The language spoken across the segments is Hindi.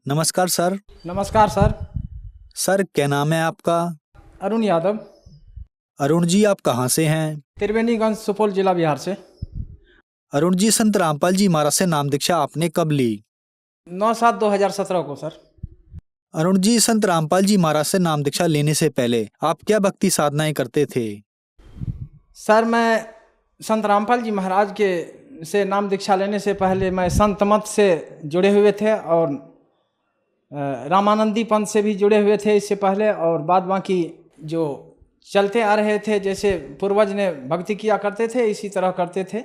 नमस्कार सर। नमस्कार सर। सर क्या नाम है आपका? अरुण यादव। अरुण जी आप कहाँ से हैं? त्रिवेणीगंज सुपौल जिला बिहार से। अरुण जी संत रामपाल जी महाराज से नाम दीक्षा आपने कब ली? 9/7/2017 को सर। अरुण जी संत रामपाल जी महाराज से नाम दीक्षा लेने से पहले आप क्या भक्ति साधनाएं करते थे? सर मैं संत रामपाल जी महाराज के से नाम दीक्षा लेने से पहले मैं संत मत से जुड़े हुए थे और रामानंदी पंथ से भी जुड़े हुए थे इससे पहले, और बाद बाकी जो चलते आ रहे थे जैसे पूर्वज ने भक्ति किया करते थे इसी तरह करते थे।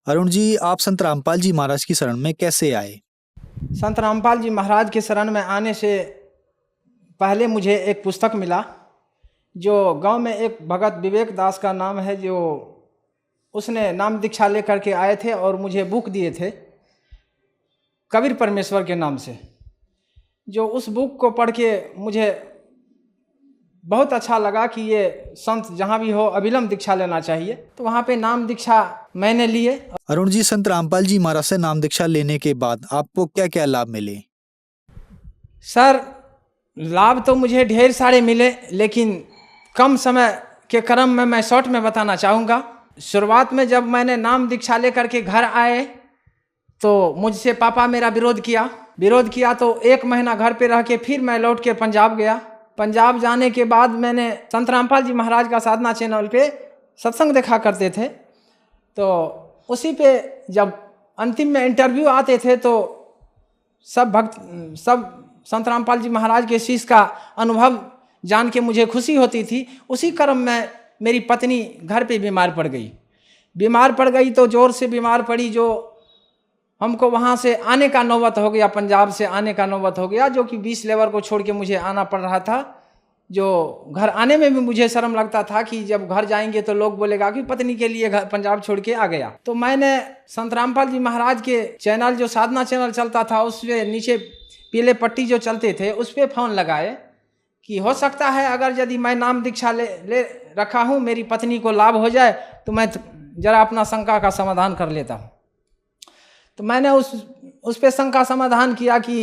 अरुण जी आप संत रामपाल जी महाराज की शरण में कैसे आए? संत रामपाल जी महाराज के शरण में आने से पहले मुझे एक पुस्तक मिला जो गांव में एक भगत विवेक दास का नाम है, जो उसने नाम दीक्षा लेकर के आए थे और मुझे बुक दिए थे कबीर परमेश्वर के नाम से। जो उस बुक को पढ़ के मुझे बहुत अच्छा लगा कि ये संत जहाँ भी हो अविलंब दीक्षा लेना चाहिए, तो वहाँ पे नाम दीक्षा मैंने लिए। अरुण जी संत रामपाल जी महाराज से नाम दीक्षा लेने के बाद आपको क्या क्या लाभ मिले? सर लाभ तो मुझे ढेर सारे मिले, लेकिन कम समय के क्रम में मैं शॉर्ट में बताना चाहूँगा। शुरुआत में जब मैंने नाम दीक्षा लेकर के घर आए तो मुझसे पापा मेरा विरोध किया तो 1 महीना घर पे रह के फिर मैं लौट के पंजाब गया। पंजाब जाने के बाद मैंने संत रामपाल जी महाराज का साधना चैनल पे सत्संग देखा करते थे, तो उसी पे जब अंतिम में इंटरव्यू आते थे तो सब संत रामपाल जी महाराज के शिष्य का अनुभव जान के मुझे खुशी होती थी। उसी क्रम में मेरी पत्नी घर पे बीमार पड़ गई तो जोर से बीमार पड़ी, जो हमको वहाँ से आने का नौबत हो गया, पंजाब से आने का नौबत हो गया, जो कि 20 लेबर को छोड़ के मुझे आना पड़ रहा था। जो घर आने में भी मुझे शर्म लगता था कि जब घर जाएंगे तो लोग बोलेगा कि पत्नी के लिए घर पंजाब छोड़ के आ गया। तो मैंने संत रामपाल जी महाराज के चैनल, जो साधना चैनल चलता था, उस पर नीचे पीले पट्टी जो चलते थे उस पर फ़ोन लगाए कि हो सकता है अगर यदि मैं नाम दीक्षा ले रखा हूँ मेरी पत्नी को लाभ हो जाए तो मैं जरा अपना शंका का समाधान कर लेता हूँ। तो मैंने उस पे शंका समाधान किया कि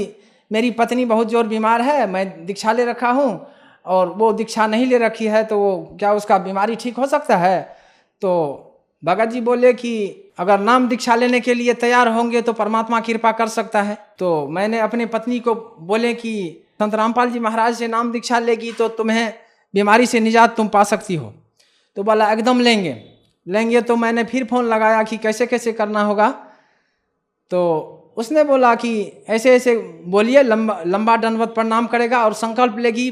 मेरी पत्नी बहुत जोर बीमार है, मैं दीक्षा ले रखा हूँ और वो दीक्षा नहीं ले रखी है, तो वो क्या उसका बीमारी ठीक हो सकता है? तो भगत जी बोले कि अगर नाम दीक्षा लेने के लिए तैयार होंगे तो परमात्मा कृपा कर सकता है। तो मैंने अपने पत्नी को बोले कि संत रामपाल जी महाराज से नाम दीक्षा लेगी तो तुम्हें बीमारी से निजात तुम पा सकती हो। तो बोला एकदम लेंगे। तो मैंने फिर फ़ोन लगाया कि कैसे कैसे करना होगा, तो उसने बोला कि ऐसे ऐसे बोलिए, लंबा दंडवत प्रणाम करेगा और संकल्प लेगी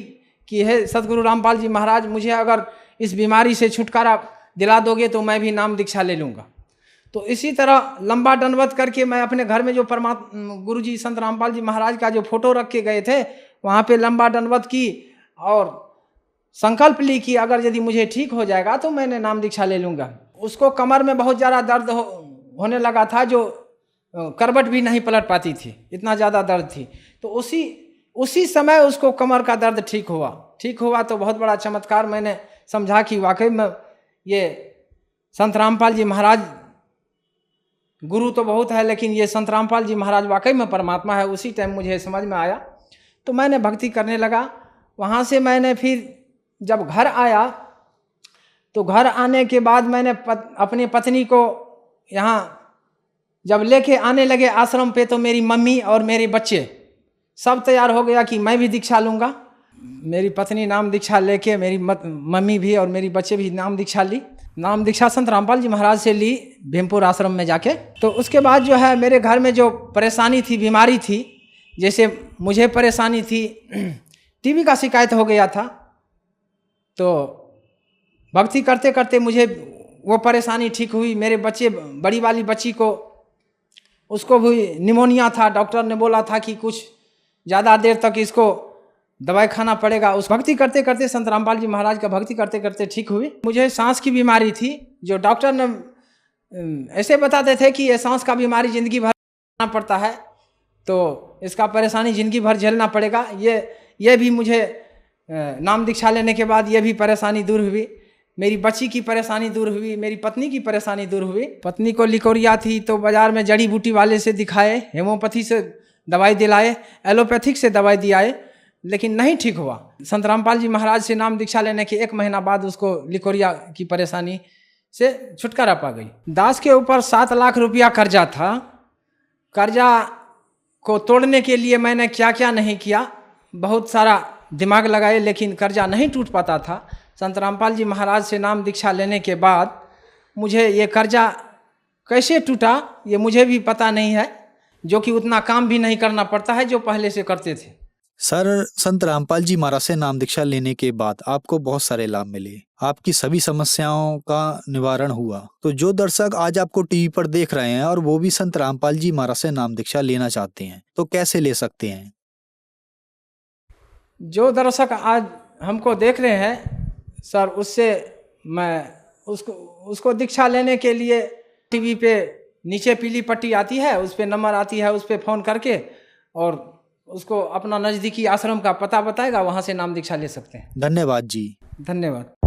कि हे सदगुरु रामपाल जी महाराज, मुझे अगर इस बीमारी से छुटकारा दिला दोगे तो मैं भी नाम दीक्षा ले लूँगा। तो इसी तरह लंबा दंडवत करके मैं अपने घर में जो गुरु जी संत रामपाल जी महाराज का जो फोटो रख के गए थे वहाँ पे लंबा दंडवत की और संकल्प ली कि अगर यदि मुझे ठीक हो जाएगा तो मैंने नाम दीक्षा ले लूँगा। उसको कमर में बहुत ज़्यादा दर्द होने लगा था, जो करवट भी नहीं पलट पाती थी, इतना ज़्यादा दर्द थी। तो उसी समय उसको कमर का दर्द ठीक हुआ तो बहुत बड़ा चमत्कार मैंने समझा कि वाकई में ये संत रामपाल जी महाराज, गुरु तो बहुत है लेकिन ये संत रामपाल जी महाराज वाकई में परमात्मा है। उसी टाइम मुझे समझ में आया तो मैंने भक्ति करने लगा। वहाँ से मैंने फिर जब घर आया तो घर आने के बाद मैंने अपनी पत्नी को यहाँ जब लेके आने लगे आश्रम पे, तो मेरी मम्मी और मेरे बच्चे सब तैयार हो गया कि मैं भी दीक्षा लूँगा। मेरी पत्नी नाम दीक्षा लेके, मेरी मम्मी भी और मेरी बच्चे भी नाम दीक्षा ली। नाम दीक्षा संत रामपाल जी महाराज से ली भीमपुर आश्रम में जाके। तो उसके बाद जो है मेरे घर में जो परेशानी थी, बीमारी थी, जैसे मुझे परेशानी थी टीबी का शिकायत हो गया था, तो भक्ति करते करते मुझे वो परेशानी ठीक हुई। मेरे बच्चे, बड़ी वाली बच्ची को, उसको भी निमोनिया था, डॉक्टर ने बोला था कि कुछ ज़्यादा देर तक इसको दवाई खाना पड़ेगा। उस भक्ति करते करते संत रामपाल जी महाराज का भक्ति करते करते ठीक हुई। मुझे सांस की बीमारी थी, जो डॉक्टर ने ऐसे बताते थे कि ये सांस का बीमारी ज़िंदगी भर झेलना पड़ता है, तो इसका परेशानी ज़िंदगी भर झेलना पड़ेगा। ये भी मुझे नाम दीक्षा लेने के बाद ये भी परेशानी दूर हुई। मेरी बच्ची की परेशानी दूर हुई, मेरी पत्नी की परेशानी दूर हुई। पत्नी को लिकोरिया थी तो बाज़ार में जड़ी बूटी वाले से दिखाए, हेमोपैथी से दवाई दिलाए, एलोपैथिक से दवाई दिलाए, लेकिन नहीं ठीक हुआ। संत रामपाल जी महाराज से नाम दीक्षा लेने के 1 महीना बाद उसको लिकोरिया की परेशानी से छुटकारा पा गई। दास के ऊपर 7 लाख रुपया कर्जा था। कर्जा को तोड़ने के लिए मैंने क्या क्या नहीं किया, बहुत सारा दिमाग लगाए, लेकिन कर्जा नहीं टूट पाता था। संत रामपाल जी महाराज से नाम दीक्षा लेने के बाद मुझे ये कर्जा कैसे टूटा ये मुझे भी पता नहीं है, जो कि उतना काम भी नहीं करना पड़ता है जो पहले से करते थे। सर, संत रामपाल जी महाराज से नाम दीक्षा लेने के बाद आपको बहुत सारे लाभ मिले, आपकी सभी समस्याओं का निवारण हुआ। तो जो दर्शक आज आपको टीवी पर देख रहे हैं और वो भी संत रामपाल जी महाराज से नाम दीक्षा लेना चाहते हैं, तो कैसे ले सकते हैं? जो दर्शक आज हमको देख रहे हैं सर, उससे मैं उसको दीक्षा लेने के लिए टीवी पे नीचे पीली पट्टी आती है, उस पर नंबर आती है, उस पर फ़ोन करके और उसको अपना नज़दीकी आश्रम का पता बताएगा, वहाँ से नाम दीक्षा ले सकते हैं। धन्यवाद जी। धन्यवाद।